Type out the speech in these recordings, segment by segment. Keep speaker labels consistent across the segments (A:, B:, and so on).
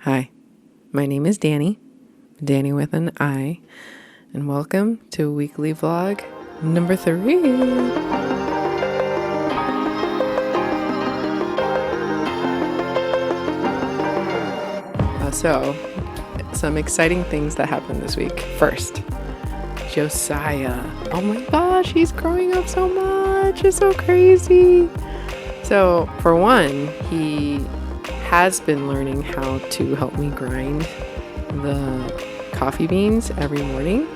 A: Hi, my name is Danni, Danni with an I, and welcome to weekly vlog number 3. So, some exciting things that happened this week. First, Josiah. Oh my gosh, he's growing up so much. It's so crazy. So, for one, he has been learning how to help me grind the coffee beans every morning.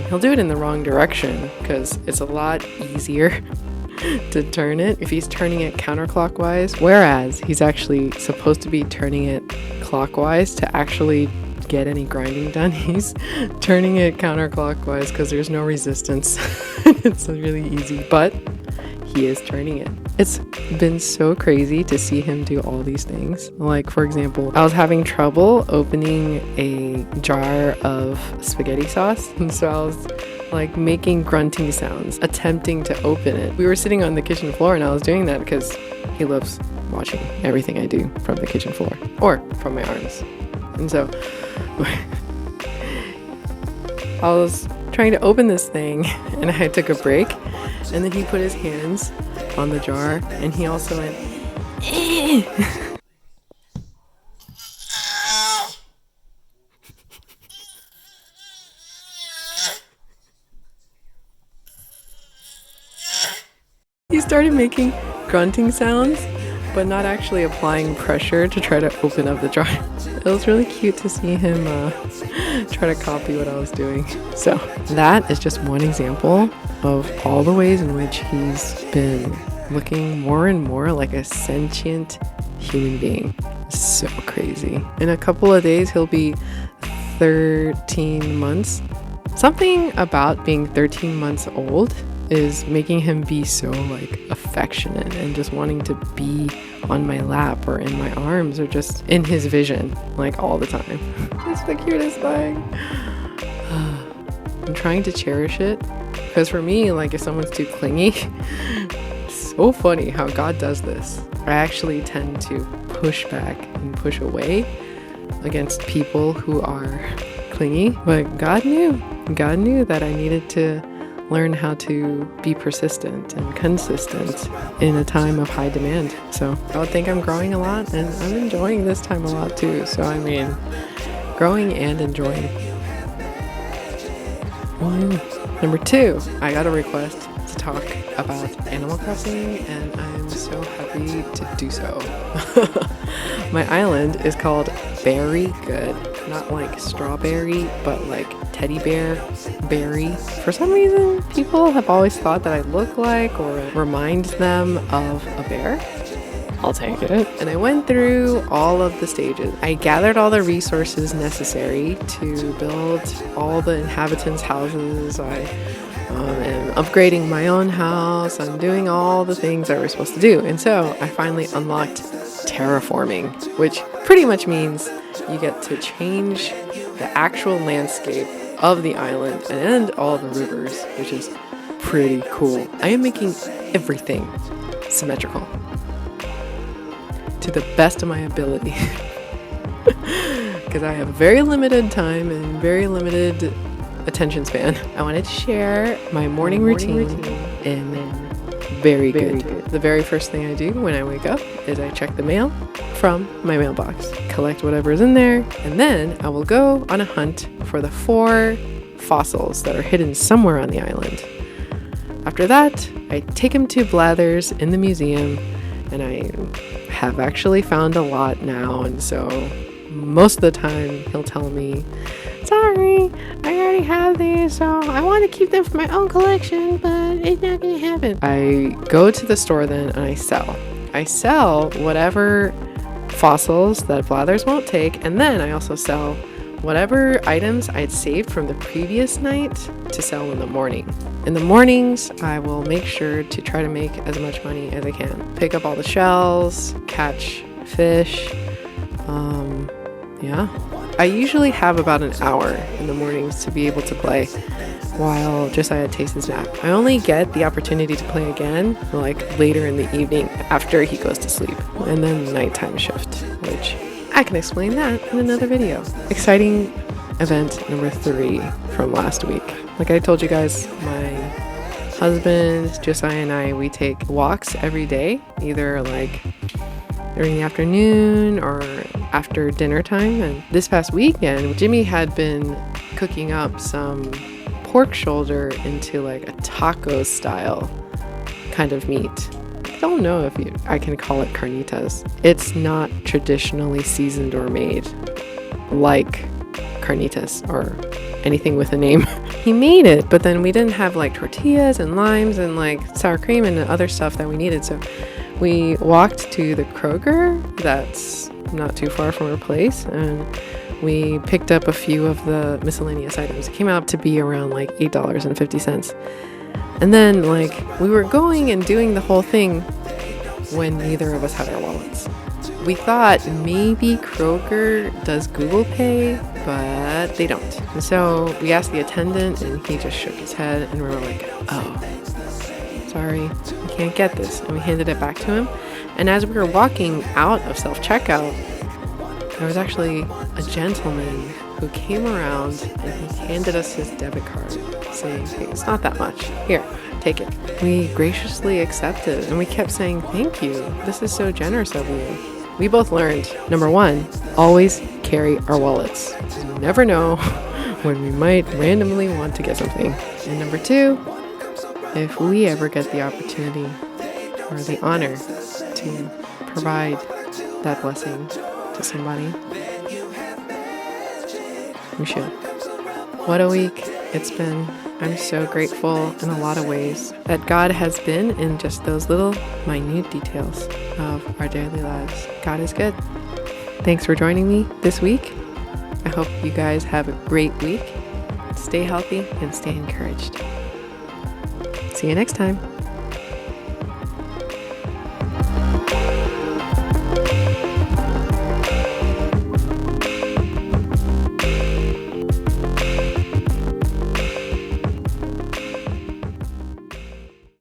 A: He'll do it in the wrong direction because it's a lot easier to turn it if he's turning it counterclockwise, whereas he's actually supposed to be turning it clockwise to actually get any grinding done. He's turning it counterclockwise because there's no resistance. It's really easy, but he is turning it. It's been so crazy to see him do all these things. Like, for example, I was having trouble opening a jar of spaghetti sauce, and so I was like making grunting sounds, attempting to open it. We were sitting on the kitchen floor, and I was doing that because he loves watching everything I do from the kitchen floor or from my arms. And so I was trying to open this thing, and I took a break, and then he put his hands on the jar, and he also went he started making grunting sounds, but not actually applying pressure to try to open up the jar. It was really cute to see him try to copy what I was doing. So that is just one example of all the ways in which he's been looking more and more like a sentient human being. So crazy. In a couple of days, he'll be 13 months. Something about being 13 months old is making him be so like affectionate and just wanting to be on my lap or in my arms or just in his vision like all the time. It's the cutest thing. I'm trying to cherish it because for me, like, if someone's too clingy, it's so funny how God does this. I actually tend to push back and push away against people who are clingy, but God knew that I needed to learn how to be persistent and consistent in a time of high demand. So I would think I'm growing a lot, and I'm enjoying this time a lot too. So I mean, growing and enjoying. Number 2, I got a request to talk about Animal Crossing, and I'm so happy to do so. My island is called Berry Good. Not like strawberry, but like teddy bear berry. For some reason, people have always thought that I look like or remind them of a bear. I'll take it. And I went through all of the stages. I gathered all the resources necessary to build all the inhabitants' houses. I am upgrading my own house. I'm doing all the things that we're supposed to do. And so I finally unlocked terraforming, which pretty much means you get to change the actual landscape of the island and all the rivers, which is pretty cool. I am making everything symmetrical to the best of my ability because I have very limited time and very limited attention span. I wanted to share my morning routine in Very good. The very first thing I do when I wake up is I check the mail from my mailbox, collect whatever is in there, and then I will go on a hunt for the 4 fossils that are hidden somewhere on the island. After that, I take him to Blathers in the museum, and I have actually found a lot now, and so most of the time he'll tell me, "Sorry, I already have these, so I want to keep them for my own collection, but it's not going to happen." I go to the store then and I sell whatever fossils that Blathers won't take, and then I also sell whatever items I'd saved from the previous night to sell in the morning. In the mornings, I will make sure to try to make as much money as I can. Pick up all the shells, catch fish. I usually have about an hour in the mornings to be able to play while Josiah takes his nap. I only get the opportunity to play again like later in the evening after he goes to sleep, and then nighttime shift, which I can explain that in another video. Exciting event number 3 from last week. Like I told you guys, my husband, Josiah, and I, we take walks every day, either like during the afternoon or after dinner time. And this past weekend, Jimmy had been cooking up some pork shoulder into like a taco style kind of meat. I don't know if I can call it carnitas. It's not traditionally seasoned or made like carnitas or anything with a name. He made it, but then we didn't have like tortillas and limes and like sour cream and other stuff that we needed. So we walked to the Kroger that's not too far from our place, and we picked up a few of the miscellaneous items. It came out to be around like $8.50. And then like we were going and doing the whole thing when neither of us had our wallets. We thought maybe Kroger does Google Pay, but they don't. And so we asked the attendant and he just shook his head, and we were like, oh, sorry, we can't get this. And we handed it back to him. And as we were walking out of self-checkout, there was actually a gentleman who came around and he handed us his debit card, saying, hey, it's not that much. Here, take it. We graciously accepted, and we kept saying, thank you. This is so generous of you. We both learned, number 1, always carry our wallets. You never know when we might randomly want to get something. And number 2, if we ever get the opportunity or the honor to provide that blessing to somebody, we should. What a week it's been. I'm so grateful in a lot of ways that God has been in just those little minute details of our daily lives. God is good. Thanks for joining me this week. I hope you guys have a great week. Stay healthy and stay encouraged. See you next time.